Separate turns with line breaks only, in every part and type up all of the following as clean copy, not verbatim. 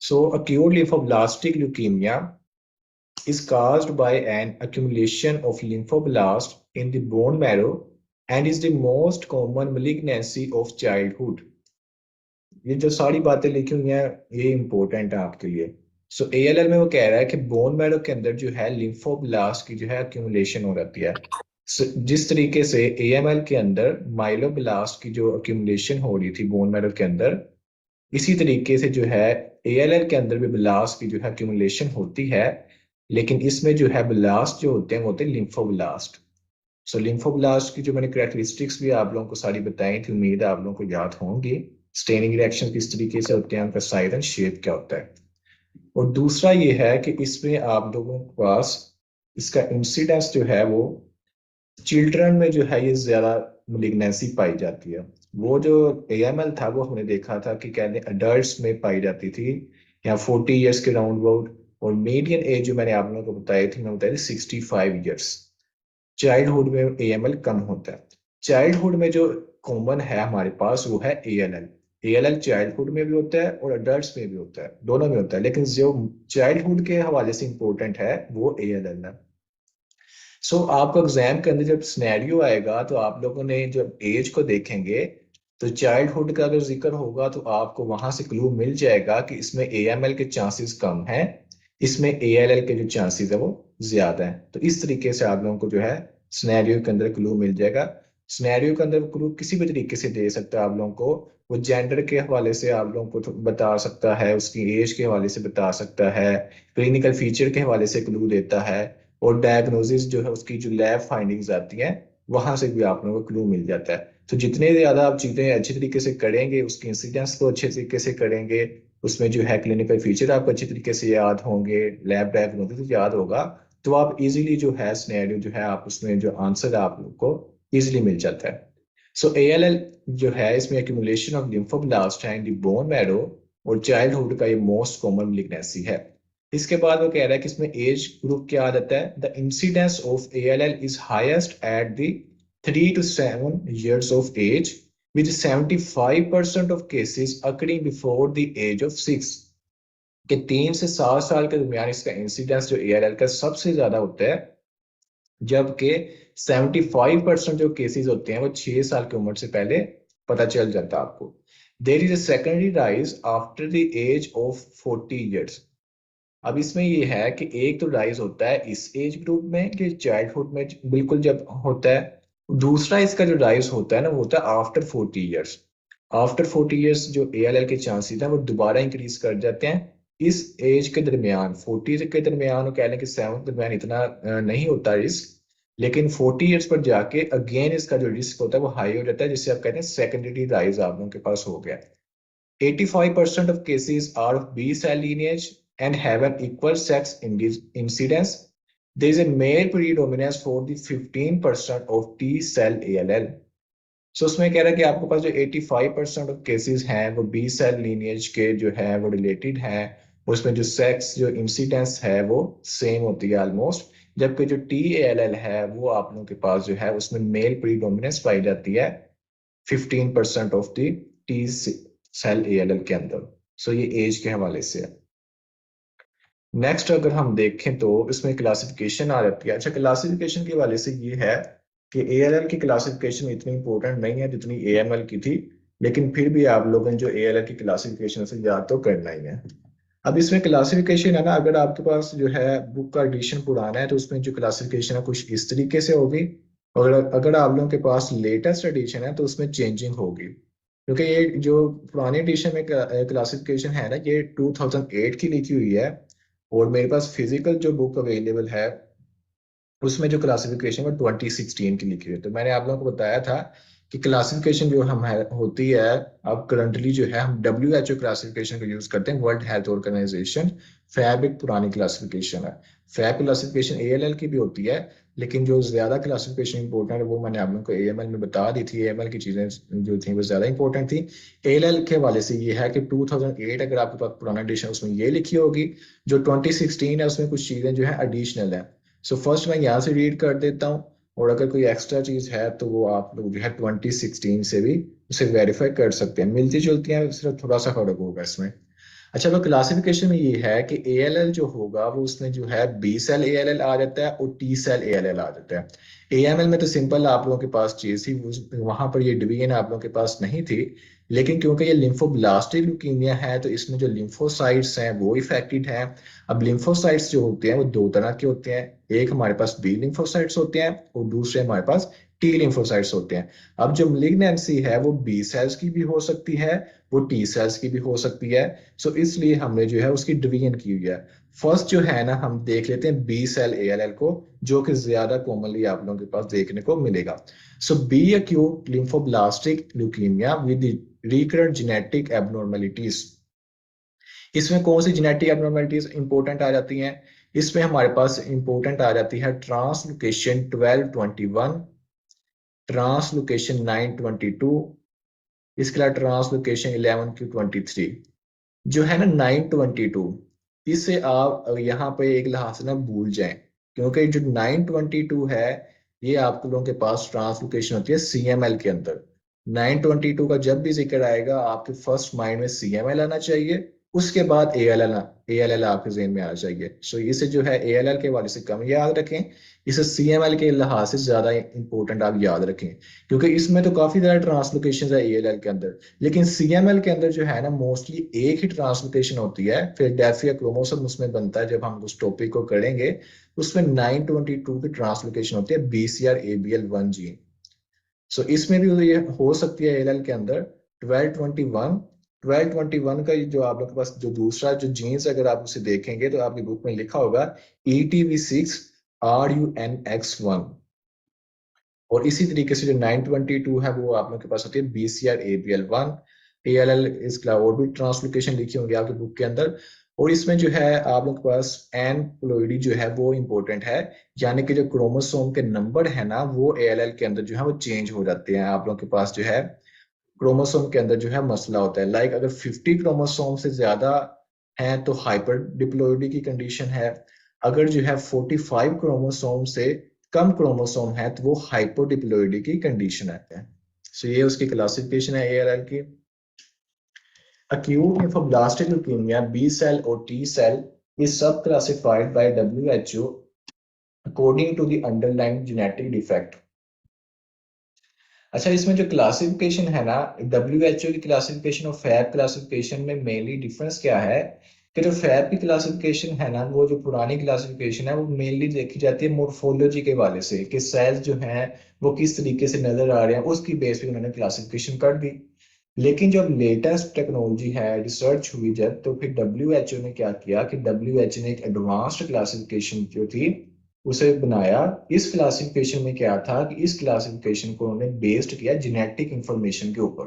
So acute lymphoblastic leukemia is caused by an accumulation of lymphoblasts in the bone marrow and is the most common malignancy of childhood. ये जो सारी बातें लिखी हुई हैं ये इंपॉर्टेंट है आपके लिए। सो एएलएल में वो कह रहा है कि बोन मैरो के अंदर जो है लिम्फोब्लास्ट की जो है अक्यूमुलेशन हो जाती है। जिस तरीके से एएमएल के अंदर माइलोब्लास्ट की जो अक्यूमुलेशन हो रही थी बोन मैरो के अंदर, इसी तरीके से जो है एएलएल के अंदर भी ब्लास्ट की जो है अक्यूमुलेशन होती है, लेकिन इसमें जो है ब्लास्ट जो होते हैं वो होते हैं लिम्फोब्लास्ट। सो लिम्फोब्लास्ट की जो मैंने कैरेक्टरिस्टिक्स भी आप लोगों को सारी बताई थी, उम्मीद है आप लोगों को याद होंगी। स्टेनिंग रिएक्शन किस तरीके से होते हैं, उनका साइज एंड शेप क्या होता है। और दूसरा ये है कि इसमें आप लोगों के पास इसका इंसिडेंस जो है वो चिल्ड्रन में जो है ये ज्यादा मलिग्नेंसी पाई जाती है। वो जो एएमएल था वो हमने देखा था कि कहते अडल्ट में पाई जाती थी या 40 ईयर्स के राउंड अबाउट, और मीडियन एज जो मैंने आप लोगों को बताई थी, मैं बताई थी 65 ईयर्स। चाइल्डहुड में एएमएल कम होता है। चाइल्डहुड में जो कॉमन है हमारे पास वो है एएलएल। एएलएल चाइल्डहुड में भी होता है और अडल्ट में भी होता है, दोनों में होता है, लेकिन जो चाइल्डहुड के हवाले से इंपॉर्टेंट है वो एएलएल है। सो आपको एग्जाम के अंदर जब सिनेरियो आएगा तो आप लोगों ने जब एज को देखेंगे तो चाइल्डहुड का अगर जिक्र होगा तो आपको वहां से क्लू मिल जाएगा कि इसमें एएमएल के चांसेस कम हैं, इसमें एएलएल के जो चांसेस है वो ज्यादा हैं। तो इस तरीके से आप लोगों को जो है सिनेरियो के अंदर क्लू मिल जाएगा। सिनेरियो के अंदर क्लू किसी भी तरीके से दे सकता है आप लोगों को। वो जेंडर के हवाले से आप लोगों को बता सकता है, उसकी एज के हवाले से बता सकता है, क्लिनिकल फीचर के हवाले से क्लू देता है, और डायग्नोसिस जो है उसकी जो लैब फाइंडिंग्स आती हैं वहां से भी आप लोगों को क्लू मिल जाता है। तो जितने ज्यादा आप चीजें अच्छी तरीके से करेंगे, उसकी इंसिडेंस को अच्छे तरीके से करेंगे, उसमें जो है क्लिनिकल फीचर आपको अच्छी तरीके से याद होंगे, लैब डायग्नोसिस याद होगा, तो आप इजीली जो है सिनेरियो जो है आप उसमें जो आंसर आप लोग को इजीली मिल जाता है। सो एएलएल जो है इसमें एक्यूमुलेशन ऑफ लिम्फोब्लास्ट है इन द बोन मैरो, और चाइल्डहुड का ये मोस्ट कॉमन malignancy है। इसके बाद वो कह रहा है कि इसमें एज ग्रुप क्या आ जाता है। The incidence of ALL is highest at the 3 to 7 years of age, with 75% of cases occurring before the age of 6। कि 3 से 7 साल के दरमियान इसका इंसिडेंस जो एएलएल का सबसे ज्यादा होता है, जबकि 75% जो केसेस होते हैं वो 6 साल की उम्र से पहले पता चल जाता है आपको। There is a secondary rise after the age of 40 years. अब इसमें ये है कि एक तो राइज होता है इस एज ग्रुप में कि चाइल्डहुड में बिल्कुल जब होता है, दूसरा इसका जो राइज होता है ना वो होता है आफ्टर 40 ईयर्स। आफ्टर 40 ईयर्स जो एएलएल के चांसेस हैं वो दोबारा इंक्रीज कर जाते हैं। इस एज के दरमियान 40 के दरमियान कह लें कि 7 के दरमियान इतना नहीं होता रिस्क, लेकिन 40 ईयर्स पर जाके अगेन इसका जो रिस्क होता है वो हाई हो जाता है, जिससे आप कहते हैं सेकेंडरी राइज आप लोगों के पास हो गया। 85% of cases are of B cell lineage and have an equal sex incidence. There is a male predominance for the 15% of T cell ALL. सो उसमें कह रहा है कि आपके पास जो 85% ऑफ केसेस हैं वो बी सेल लीनिएज के जो है वो रिलेटेड हैं, उसमें जो सेक्स जो इंसिडेंस है वो सेम होती है ऑलमोस्ट, जबकि जो टी एल एल है वो आप लोगों के पास जो है उसमें मेल प्रीडोमिनेंस पाई जाती है 15% of the T cell A L L के अंदर। सो ये एज के हवाले से है। नेक्स्ट अगर हम देखें तो इसमें क्लासिफिकेशन आ जाती है। अच्छा, क्लासिफिकेशन के हवाले से ये है कि एएलएल की क्लासिफिकेशन इतनी इंपॉर्टेंट नहीं है जितनी एएमएल की थी, लेकिन फिर भी आप लोगों ने जो एएलएल की क्लासिफिकेशन से याद तो करना ही है। अब इसमें क्लासिफिकेशन है ना, अगर आपके पास जो है बुक का एडिशन पुराना है तो उसमें जो क्लासिफिकेशन है कुछ इस तरीके से होगी, और अगर आप लोगों के पास लेटेस्ट एडिशन है तो उसमें चेंजिंग होगी, क्योंकि ये जो पुराने एडिशन में क्लासिफिकेशन है ना ये 2008 की लिखी हुई है, और मेरे पास फिजिकल जो बुक अवेलेबल है उसमें जो क्लासिफिकेशन वो 2016 की लिखी हुई है। तो मैंने आप लोगों को बताया था कि क्लासिफिकेशन जो हम होती है, अब करंटली जो है हम WHO क्लासिफिकेशन को यूज करते हैं, वर्ल्ड हेल्थ ऑर्गेनाइजेशन। फैब एक पुरानी क्लासिफिकेशन है। फैब क्लासिफिकेशन एएलएल की भी होती है, लेकिन जो ज्यादा क्लासिफिकेशन इंपॉर्टेंट है वो मैंने आप लोगों को एएमएल में बता दी थी। एएमएल की चीजें जो थी वो ज्यादा इंपॉर्टेंट थी। एएलएल के हवाले से ये है कि 2008 अगर आपके पास पुराना एडिशन उसमें ये लिखी होगी, जो 2016 है उसमें कुछ चीजें जो है एडिशनल है। सो फर्स्ट मैं यहाँ से रीड कर देता हूँ, और अगर कोई एक्स्ट्रा चीज है तो वो आप लोग जो है 2016 से भी उसे वेरीफाई कर सकते हैं। मिलती जुलती हैं, सिर्फ थोड़ा सा फर्क होगा इसमें। अच्छा, तो क्लासिफिकेशन में ये है कि ALL जो होगा वो उसमें जो है B सेल ALL आ जाता है और T सेल ALL आ जाता है। AML में तो सिंपल आप लोगों के पास चीज थी, वहां पर ये डिवीजन आप लोगों के पास नहीं थी। लेकिन क्योंकि ये लिम्फोब्लास्टिक ल्यूकीमिया है तो इसमें जो लिम्फोसाइट्स हैं वो इफेक्टेड हैं। अब लिम्फोसाइट्स जो होते हैं वो दो तरह के होते हैं, एक हमारे पास बी लिम्फोसाइट्स होते हैं और दूसरे हमारे पास टी लिम्फोसाइट्स होते हैं। अब जो malignancy है वो बी सेल्स की भी हो सकती है, वो टी सेल्स की भी हो सकती है। सो इसलिए हमने जो है उसकी डिवीजन की हुई है। फर्स्ट जो है ना, हम देख लेते हैं बी सेल ALL को, जो कि ज्यादा कॉमनली आप लोगों के पास देखने को मिलेगा। So B acute lymphoblastic leukemia with recurrent genetic abnormalities। इसमें कौन सी जेनेटिक एबनॉर्मेलिटीज इंपॉर्टेंट आ जाती हैं? इसमें हमारे पास इंपॉर्टेंट आ जाती है ट्रांसलोकेशन 1221, ट्रांसलोकेशन 922, इसके अलावा ट्रांसलोकेशन 11q23। जो है ना 922, इसे आप यहाँ पे एक लिहाज से ना भूल जाएं, क्योंकि जो 922 है ये आप लोगों के पास ट्रांसलोकेशन होती है CML के अंदर। 922 का जब भी जिक्र आएगा आपके फर्स्ट माइंड में CML आना चाहिए, उसके बाद ALL आपके जहन में आना चाहिए। सो इसे जो है ALL के हवाले से कम याद रखें, इसे CML के लिहाज से ज्यादा इंपॉर्टेंट आप याद रखें, क्योंकि इसमें तो काफी ज्यादा ट्रांसलोकेशन है ALL के अंदर। लेकिन CML के अंदर जो है ना मोस्टली एक ही ट्रांसलोकेशन होती है, फिर डेफिया क्रोमोसोम उसमें बनता है। जब हम उस टॉपिक को करेंगे उसमें 922 की ट्रांसलोकेशन होती है BCR ABL1 जीन। सो इसमें भी ये हो सकती है ALL के अंदर 1221। 1221 का जो आप लोग के पास जो दूसरा जो जीन्स अगर आप उसे देखेंगे तो आपकी बुक में लिखा होगा ETV6RUNX1। और इसी तरीके से जो 922 है वो आप लोग के पास होती है BCR ABL1। ALL इसका और भी ट्रांसलोकेशन लिखी होंगी आपकी बुक के अंदर। और इसमें जो है आप लोग के पास एन प्लोइडी जो है वो इंपॉर्टेंट है, यानी कि जो क्रोमोसोम के नंबर है ना वो ALL के अंदर जो है वो चेंज हो जाते हैं। आप लोग के पास जो है क्रोमोसोम के अंदर जो है मसला होता है, लाइक अगर 50 क्रोमोसोम से ज्यादा है तो हाइपर डिप्लॉइडी की कंडीशन है। अगर जो है 45 क्रोमोसोम से कम क्रोमोसोम है तो वो हाइपोडिप्लॉइडी की कंडीशन है। सो ये उसकी क्लासिफिकेशन है ALL की। Acute lymphoblastic leukemia, B cell or T cell, is subclassified by WHO according to the underlying genetic defect। अच्छा, इसमें जो क्लासिफिकेशन है ना WHO की क्लासिफिकेशन और फैब क्लासिफिकेशन में मेनली डिफरेंस क्या है कि जो फैब की क्लासिफिकेशन है ना वो जो पुरानी क्लासिफिकेशन है वो मेनली देखी जाती है मोर्फोलॉजी के वाले से, कि सेल्स जो हैं वो किस तरीके से नजर आ रहे हैं, उसकी बेस पे उन्होंने क्लासिफिकेशन कर दी। लेकिन जब लेटेस्ट टेक्नोलॉजी है, रिसर्च हुई जब, तो फिर WHO ने क्या किया कि WHO ने एक एडवांस्ड क्लासिफिकेशन जो थी उसे बनाया। इस क्लासिफिकेशन में क्या था कि इस क्लासिफिकेशन को उन्होंने बेस्ड किया जेनेटिक इंफॉर्मेशन के ऊपर,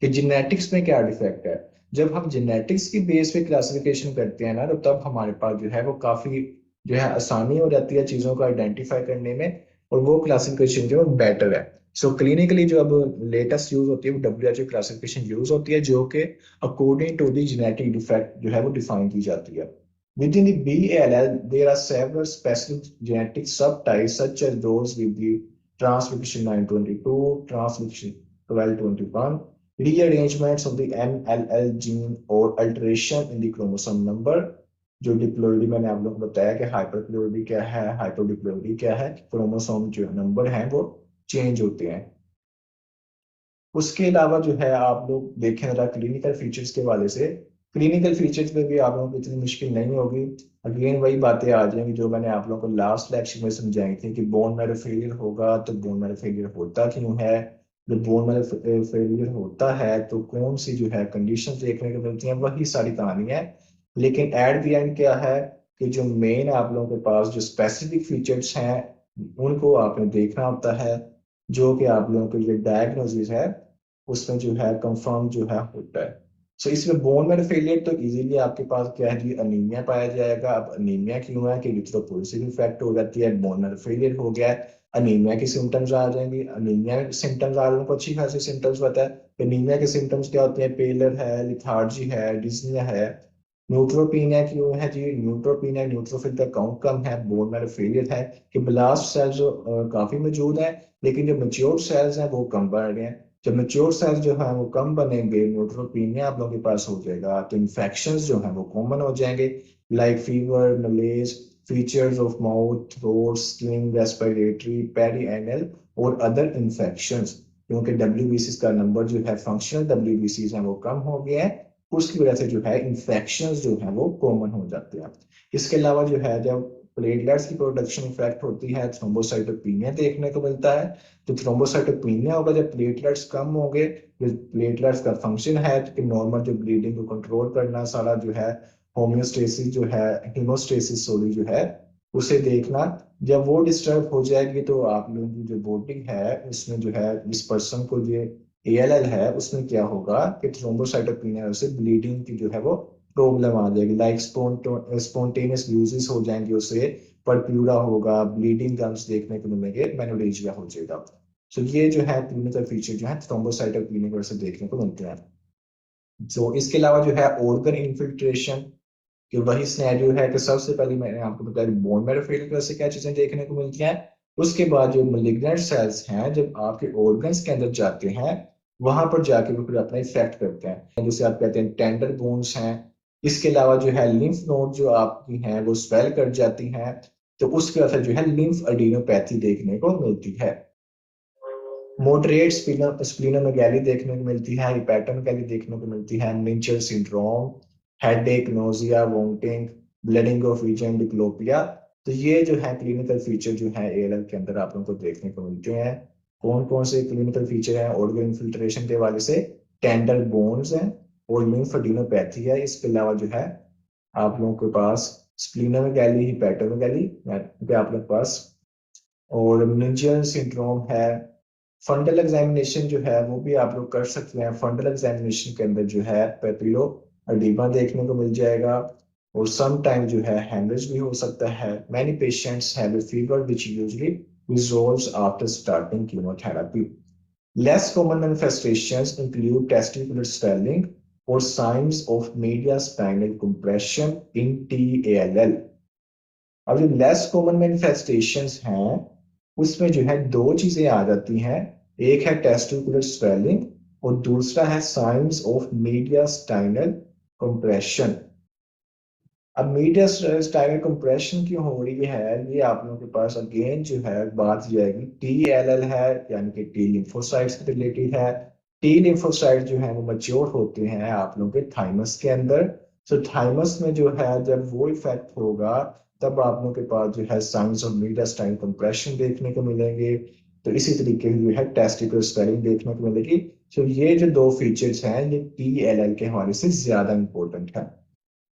कि जेनेटिक्स में क्या डिफेक्ट है। जब हम जेनेटिक्स की बेस पे क्लासिफिकेशन करते हैं ना तो तब हमारे पास जो है वो काफी जो है आसानी हो जाती है चीजों को आइडेंटिफाई करने में, और वो क्लासिफिकेशन जो है बेटर है। सो क्लिनिकली जो अब लेटेस्ट यूज होती है वो WHO क्लासिफिकेशन यूज होती है, जो कि according to the genetic defect जो है वो डिफाइन की जाती है। Within the BALL, there are several specific genetic subtypes such as those with the translocation 922, translocation 1221, rearrangements of the MLL gene or alteration in the chromosome number। जो डिप्लोइडी मैंने आप लोगों को बताया कि हाइपरप्लोइडी क्या है, हाइपोडिप्लोइडी क्या है, क्रोमोसोम जो नंबर हैं वो चेंज होते हैं। उसके अलावा जो है आप लोग देखें जरा क्लिनिकल फीचर्स के हवाले से, क्लिनिकल फीचर्स में भी आप लोगों को इतनी मुश्किल नहीं होगी। अगेन वही बातें आ जाएंगी जो मैंने आप लोगों को लास्ट लेक्चर में समझाई थी कि बोन मैरो फेलियर होगा तो बोन मैरो फेलियर होता क्यों है, जब बोन मैरो फेलियर होता है तो कौन सी जो है कंडीशन देखने को मिलती हैं, वही सारी कहानी है। लेकिन एट द एंड क्या है कि जो मेन आप लोगों के पास जो स्पेसिफिक फीचर्स हैं उनको आपने देखना होता है, जो कि आप लोगों के लिए डायग्नोसिस है उसमें जो है कंफर्म जो है होता है। सो इसमें बोन मैरो फेलियर तो इजीली आपके पास क्या है जी अनीमिया पाया जाएगा। अब अनीमिया क्यों है कि इरिथ्रोपोइसिस इफेक्ट हो जाती है, बोन मैरो फेलियर हो गया है, अनीमिया के सिम्टम्स आ जाएंगे। अनीमिया सिम्टम्स आप लोगों को अच्छी खासी सिम्टम्स पता है। अनीमिया के सिम्टम्स क्या होते हैं? पेलर है, लिथार्जी है, डिस्निया है। न्यूट्रोपीनिया क्यों है जी? न्यूट्रोपीनिया, न्यूट्रोफिल का काउंट कम है, बोन मैरो फेलियर है कि ब्लास्ट सेल्स काफी मौजूद है लेकिन जो मेच्योर सेल्स हैं वो कम बढ़ रहे हैं। जब मेच्योर सेल्स जो है वो कम बनेंगे, न्यूट्रोपीनिया आप लोगों के पास हो जाएगा, तो इन्फेक्शंस जो है वो कॉमन हो जाएंगे, like fever, मलेज, features of mouth, throat, skin, respiratory, perianal और अदर इन्फेक्शंस। क्योंकि डब्ल्यूबीसी का नंबर जो है, फंक्शनल डब्ल्यूबीसी है वो कम हो गया है, उसकी वजह से जो है इन्फेक्शंस जो है वो कॉमन हो जाते हैं। इसके अलावा जो है जब प्लेटलेट्स की प्रोडक्शन इफेक्ट होती है, थ्रोम्बोसाइटोपिनिया देखने को मिलता है। तो थ्रोम्बोसाइटोपिनिया होगा जब प्लेटलेट्स कम होंगे। जो प्लेटलेट्स का फंक्शन है कि नॉर्मल जो ब्लीडिंग को कंट्रोल करना, सारा जो है होम्योस्टेसिस जो है, हीमोस्टेसिस सॉरी जो है उसे देखना, जब वो डिस्टर्ब हो जाएगी तो आप लोगों की जो बॉडी है उसमें जो है, जिस पर्सन को ये एएलएल है उसमें क्या होगा कि थ्रोम्बोसाइटोपिनिया से ब्लीडिंग की जो है वो प्रॉब्लम आ जाएगी, लाइक स्पॉन्टेनियस यूजेस हो जाएंगे उसे, परप्यूरा होगा, ब्लीडिंग गम्स देखने को मिलेंगे, मेनोरेजिया हो जाएगा। सो ये जो है क्लिनिकल फीचर जो है थ्रोम्बोसाइटोपिनिया से देखने को मिलते हैं। सो इसके अलावा जो है ऑर्गन इन्फिल्ट्रेशन, कि वही सिनेरियो है कि सबसे पहले मैंने आपको बताया बोन मैरो फेलियर से क्या चीजें देखने को मिलती हैं। उसके बाद जो मलिग्नेंट सेल्स हैं जब आपके ऑर्गन्स के अंदर जाते हैं, वहां पर जाके वो फिर अपना इफेक्ट करते हैं, जैसे आप कहते हैं टेंडर बोन्स हैं। इसके अलावा जो है लिम्फ नोड जो आपकी हैं वो स्वेल कर जाती हैं, तो उसके असर जो है लिम्फ अडीनोपैथी देखने को मिलती है। मॉडरेट स्प्लीनोमेगैली देखने को मिलती है, हिपैटोमेगैली देखने को मिलती है, mincher syndrome, headache, nausea, vomiting, bleeding of region, diplopia. तो ये जो है क्लिनिकल फीचर जो है एएलएल के अंदर आप लोगों को देखने को मिलते हैं। कौन कौन से क्लिनिकल फीचर हैं ऑर्गन इन्फिल्ट्रेशन के हवाले से? टेंडर बोन्स हैं और लिम्फेडिनोपैथी है। इसके अलावा जो है आप लोगों के पास स्प्लीनोमेगैली, हिपैटोमेगैली आप लोग के पास, और मिंजर सिंड्रोम है। फंडल एग्जामिनेशन जो है वो भी आप लोग कर सकते हैं। फंडल एग्जामिनेशन के अंदर जो है पेपिलो अडीमा देखने को मिल जाएगा, और सम टाइम जो है हेमरेज भी हो सकता है। Many patients have a fever which usually resolves after starting chemotherapy. Less common manifestations include testicular swelling or signs of mediastinal compression in TALL. अब जो लेस कॉमन मैनिफेस्टेशंस हैं उसमें जो है दो चीजें आ जाती हैं, एक है टेस्टिकुलर स्वेलिंग और दूसरा है साइंस ऑफ मीडियास्टाइनल कंप्रेशन। अब मीडियास्टाइनल कंप्रेशन क्यों हो रही है, ये आप लोगों के पास अगेन जो है बात जाएगी टीएलएल है, यानी कि टी लिम्फोसाइट्स से रिलेटेड है। टी लिम्फोसाइट जो है वो मैच्योर होते हैं आप लोगों के थाइमस के अंदर। सो थाइमस में जो है जब वो इफेक्ट होगा तब आप लोगों के पास जो है साइंस ऑफ मीडियास्टाइनल कंप्रेशन देखने को मिलेंगे। तो इसी तरीके से जो है टेस्टिकुलर स्वेलिंग देखने को मिलेगी। तो ये जो दो फीचर्स हैं ये टीएलएल के हवाले से ज्यादा इंपॉर्टेंट है।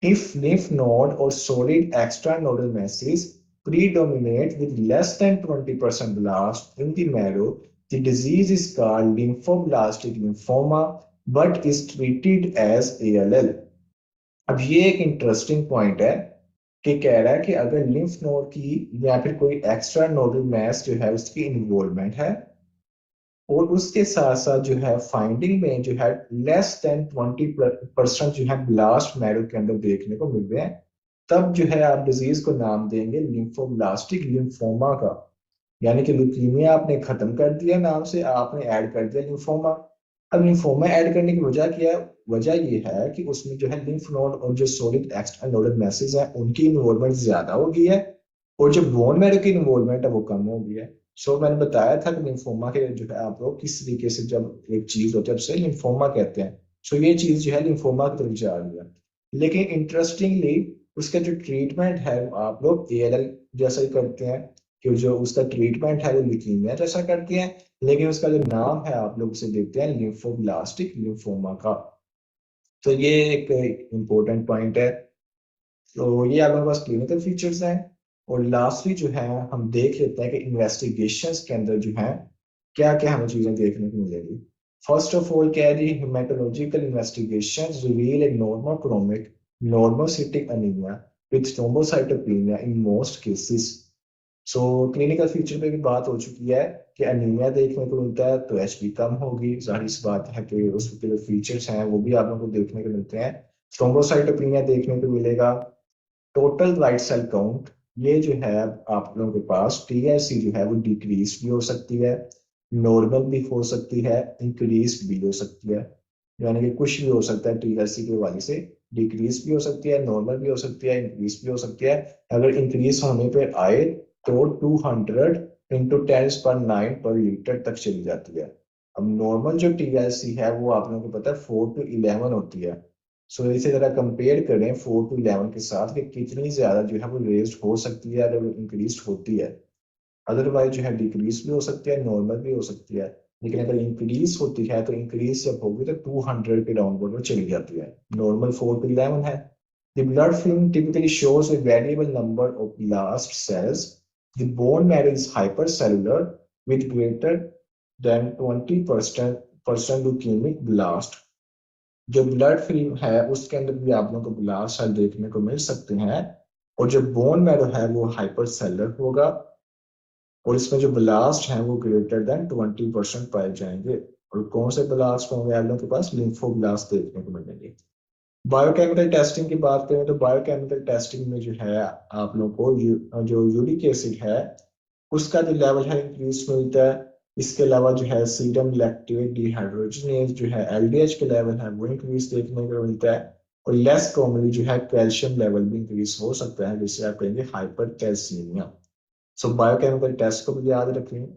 If lymph node or solid extranodal masses predominate with less than 20% blast in the marrow, the disease is called lymphoblastic lymphoma but is treated as ALL. अब ये एक इंटरेस्टिंग पॉइंट है कि कह रहा है कि अगर लिम्फ नोड की या फिर कोई एक्स्ट्रा नोडल मैस जो है उसकी इन्वॉल्वमेंट है, और उसके साथ साथ जो है फाइंडिंग में जो है लेस देन 20% जो है ब्लास्ट मैरो के अंदर देखने को मिल रहे हैं, तब जो है आप डिजीज को नाम देंगे लिम्फोब्लास्टिक लिम्फोमा का। यानी कि ल्यूकीमिया आपने खत्म कर दिया नाम से, आपने ऐड कर दिया लिम्फोमा। अब लिम्फोमा ऐड करने की वजह क्या है? वजह ये है कि उसमें जो है लिम्फ नोड और जो सोलिड एक्स्ट्रा नोडल मैसेज है उनकी इन्वॉल्वमेंट ज्यादा हो गई है, और जो बोन मैरो की इन्वॉल्वमेंट है वो कम हो गई है। सो मैंने बताया था कि लिम्फोमा के जो है आप लोग किस तरीके से जब एक चीज होती है उसे लिम्फोमा कहते हैं। सो ये चीज जो है लिम्फोमा की तरफ जा रही है। लेकिन इंटरेस्टिंगली उसका जो ट्रीटमेंट है वो आप लोग एएलएल जैसा ही करते हैं, कि जो उसका ट्रीटमेंट है वो ल्यूकीमिया जैसा करते हैं, लेकिन उसका जो नाम है आप लोग उसे देते हैं लिम्फोब्लास्टिक लिम्फोमा का। तो ये एक इम्पोर्टेंट पॉइंट है। तो ये आपके पास क्लिनिकल फीचर्स हैं। और लास्टली जो है हम देख लेते हैं कि इन्वेस्टिगेशंस के अंदर जो है क्या क्या हमें चीजें देखने को मिलेगी। फर्स्ट ऑफ ऑल क्या है जी, haematological investigations reveal a normochromic normocytic anaemia with thrombocytopenia in most cases. So clinical feature पे भी बात हो चुकी है कि अनीमिया देखने को मिलता है तो एचबी कम होगी, जाहिर सी बात है कि उसके जो फीचर्स हैं वो भी आप लोगों को देखने को मिलते हैं। थ्रोम्बोसाइटोपेनिया देखने को मिलेगा। टोटल वाइट सेल काउंट, ये जो है आप लोगों के पास टीएलसी जो है वो डिक्रीज भी हो सकती है। नॉर्मल भी हो सकती है, इंक्रीज भी हो सकती है, यानी कि कुछ भी हो सकता है टीएलसी के हवाले से। डिक्रीज भी हो सकती है, नॉर्मल भी हो सकती है, इंक्रीज भी हो सकती है। अगर इंक्रीज होने पे आए तो 200 × 10⁹ पर लीटर तक चली जाती है। अब नॉर्मल जो टीएलसी है वो आप लोगों को पता है 4 to 11 होती है। सो इसे जरा कंपेयर करें 4 to 11 के साथ कि कितनी ज्यादा जो है वो रेज्ड हो सकती है अगर वो इंक्रीज होती है। अदरवाइज जो है डिक्रीज भी हो सकती है, नॉर्मल भी हो सकती है। लेकिन अगर इंक्रीज होती है तो इंक्रीज जब होगी तो 200 के डाउनवर्ड में चली जाती है। नॉर्मल 4 to 11 है। The blood film typically shows a variable number of blast cells. The bone marrow is hypercellular with greater than 20% leukemic blast. जो ब्लड फिल्म है उसके अंदर भी आप लोगों को ब्लास्ट सेल देखने को मिल सकते हैं। और जो बोन मैरो है वो हाइपर सेलर होगा। और इसमें जो ब्लास्ट हैं वो ग्रेटर देन 20% पाए जाएंगे। और कौन से ब्लास्ट होंगे आप लोगों के पास? लिम्फोब्लास्ट देखने को मिलेंगे। बायोकेमिकल टेस्टिंग की बात करें तो बायोकेमिकल टेस्टिंग में जो है आप लोगों को जो यूरिक एसिड है उसका जो लेवल है इंक्रीज मिलता है। इसके अलावा जो है सीरम लैक्टेट डिहाइड्रोजनेज जो है एलडीएच के लेवल है वो इंक्रीज देखने को मिलता है। और लेस कॉमनली जो है कैल्शियम लेवल भी इंक्रीज हो सकता है जिसे आप कहेंगे हाइपर कैल्सीमिया। सो बायोकेमिकल टेस्ट को भी याद रखें।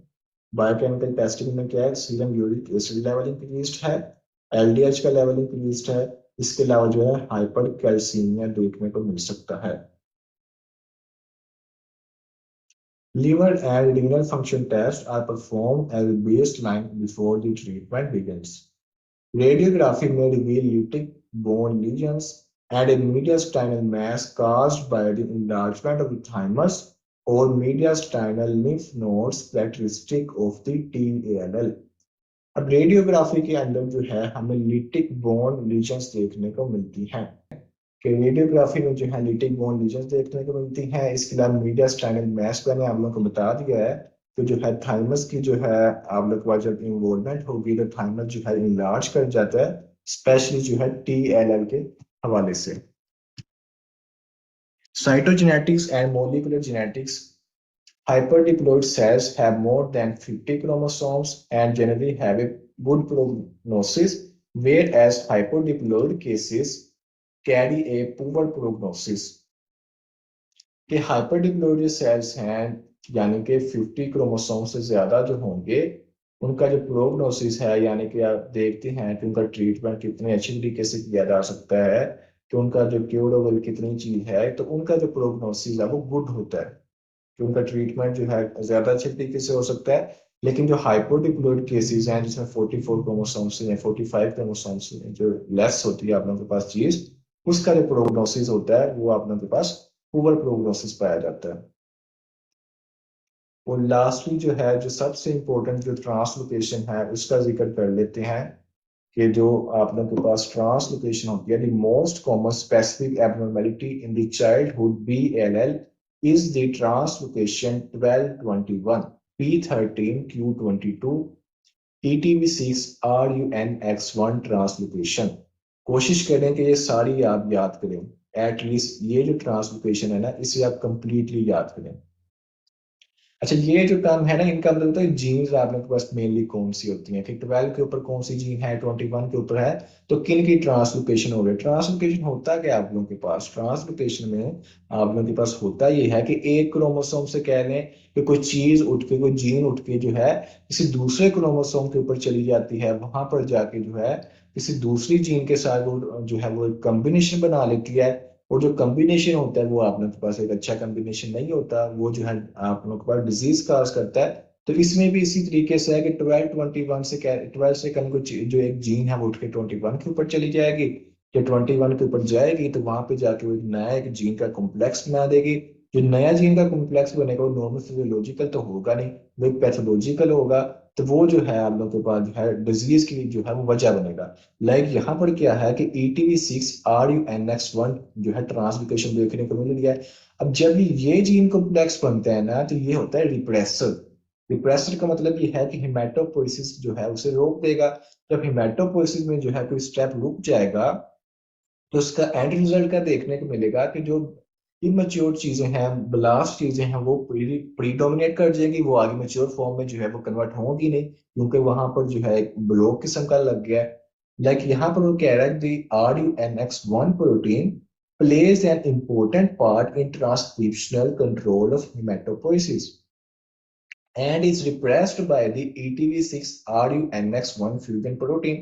बायोकेमिकल टेस्टिंग में क्या है? Serum uric acid level increase है, एलडीएच का लेवल इंक्रीज है। इसके अलावा जो है हाइपर कैल्सीमिया देखने को मिल सकता है। Liver and renal function tests are performed as a baseline before the treatment begins. Radiography may reveal lytic bone lesions and a mediastinal mass caused by the enlargement of the thymus or mediastinal lymph nodes characteristic of the TALL. अब radiography के अंदर जो है हमें lytic bone lesions देखने को मिलती हैं। कि रेडियोग्राफी में जो है लिटिक बोन लीजन्स देखने को मिलती हैं। इसके अलावा मीडिया स्टाइनल मैश मैंने आप लोगों को बता दिया है कि जो है थाइमस की जो है आप लोग के पास जब इन्वॉल्वमेंट होगी तो थाइमस जो है इनलार्ज कर जाता है, स्पेशली जो है TLL के हवाले से। Cytogenetics and molecular genetics. Hyperdiploid cells have more than 50 chromosomes and generally have a good prognosis, whereas hypodiploid cases carry a poor prognosis. कि हाइपरडिप्लॉइड सेल्स हैं यानी कि 50 क्रोमोसोम से ज्यादा जो होंगे उनका जो प्रोग्नोसिस है यानी कि आप देखते हैं कि उनका ट्रीटमेंट कितने अच्छी तरीके से किया जा सकता है कि उनका जो क्योरेबल कितनी चीज है तो उनका जो प्रोग्नोसिस है वो गुड होता है कि उनका ट्रीटमेंट जो है ज्यादा अच्छे तरीके से हो सकता है। लेकिन जो हाइपोडिप्लॉइड केसेस हैं जिसमें 44 क्रोमोसोम्स या 45 क्रोमोसोम्स जो लेस होती है आप लोगों के पास चीज, उसका जो प्रोग्नोसिस होता है वो आप लोगों के पास पुअर प्रोग्नोसिस पाया जाता है। और लास्टली जो है जो सबसे इंपॉर्टेंट जो ट्रांसलोकेशन है उसका जिक्र कर लेते हैं कि जो आप लोगों के पास ट्रांसलोकेशन होती है the most common specific abnormality in the childhood BLL is the translocation 1221 P13 Q22 ETV6 RUNX1 translocation. कोशिश करें कि ये सारी आप याद करें। एटलीस्ट ये जो ट्रांसलोकेशन है ना इसे आप कंप्लीटली याद करें। अच्छा ये जो टर्म है ना इनका मतलब होता है जीन्स आप लोगों के पास मेनली कौन सी होती हैं कि 12 के ऊपर कौन सी जीन है, 21 के ऊपर है, तो किन की ट्रांसलोकेशन हो रही है। ट्रांसलोकेशन होता क्या है आप लोगों के पास? ट्रांसलोकेशन में आप लोगों के पास होता ये है कि एक क्रोमोसोम से कह लें कि कोई चीज उठ के कोई जीन उठ के जो है किसी दूसरे क्रोमोसोम के ऊपर चली जाती है, वहां पर जाके जो है किसी दूसरी जीन के साथ वो जो है वो कॉम्बिनेशन बना लेती है। और जो कॉम्बिनेशन होता है वो आप लोगों के पास एक अच्छा कॉम्बिनेशन नहीं होता, वो जो है आप लोगों के पास डिजीज काज करता है। तो इसमें भी इसी तरीके से है कि 1221 से 12 से कल को जो एक जीन है वो उठ के 21 के ऊपर चली जाएगी। जब 21 के ऊपर जाएगी तो वहां पे जाके वो एक नया एक जीन का कॉम्प्लेक्स बना देगी। जो नया जीन का कॉम्प्लेक्स बनेगा वो नॉर्मल फिजियोलॉजिकल तो होगा नहीं, वो एक पैथोलॉजिकल होगा। तो वो जो है आप लोगों के पास जो है डिजीज की जो है वो वजह बनेगा। लाइक यहाँ पर क्या है कि ETV6 RUNX1 जो है ट्रांसलोकेशन देखने को मिल रही है। अब जब ये जीन कॉम्प्लेक्स बनता है ना तो ये होता है रिप्रेसर। रिप्रेसर का मतलब ये है कि हिमेटोपोइसिस जो है उसे रोक देगा। जब हिमेटोपोइसिस में जो है कोई स्टेप रुक जाएगा तो उसका एंड रिजल्ट का देखने को मिलेगा कि जो इमेच्योर चीजें हैं, ब्लास्ट चीजें हैं, वो प्रीडोमिनेट कर जाएगी, वो आगे मेच्योर फॉर्म में जो है वो कन्वर्ट होंगी नहीं, क्योंकि वहां पर जो है एक ब्लॉक किस्म का लग गया है। लाइक यहाँ पर वो कह रहा है दी RUNX1 protein plays an important part in transcriptional control of hematopoiesis and is repressed by the ETV6 RUNX1 fusion protein।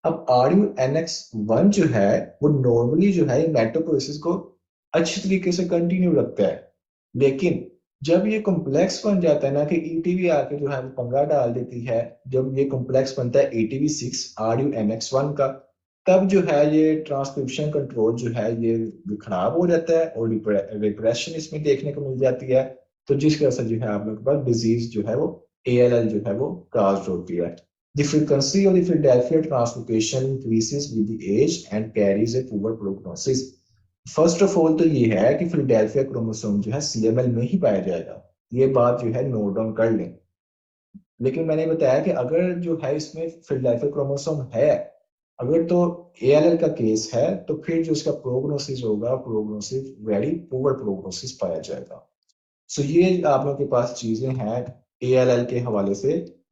अब RUNX1 जो है वो नॉर्मली जो है मेटापोसिस को अच्छी तरीके से कंटिन्यू रखता है, लेकिन जब ये कॉम्प्लेक्स बन जाता है ना कि ईटीवी आके जो है वो पंगा डाल देती है, जब ये कॉम्प्लेक्स बनता है ATV6 RUNX1 का, तब जो है ये ट्रांसक्रिप्शन कंट्रोल जो है ये खराब हो जाता है और रिप्रेशन इसमें देखने को मिल जाती है। तो जिस वजह से जो है आप लोग के पास डिजीज जो है वो ALL जो है वो काज होती है। The frequency of the Philadelphia translocation increases with the age and carries a poor prognosis। First of all तो ये है कि फिलाडेल्फिया क्रोमोसोम जो है CML में ही पाया जाएगा, ये बात जो है नोट डाउन कर लें। लेकिन मैंने बताया कि अगर जो है इसमें फिलाडेल्फिया क्रोमोसोम है, अगर तो ALL का केस है, तो फिर जो इसका प्रोग्नोसिस होगा, प्रोग्नोसिस वेरी पुअर प्रोग्नोसिस पाया जाएगा। सो ये आप लोगों के पास चीजें हैं ALL के हवाले से।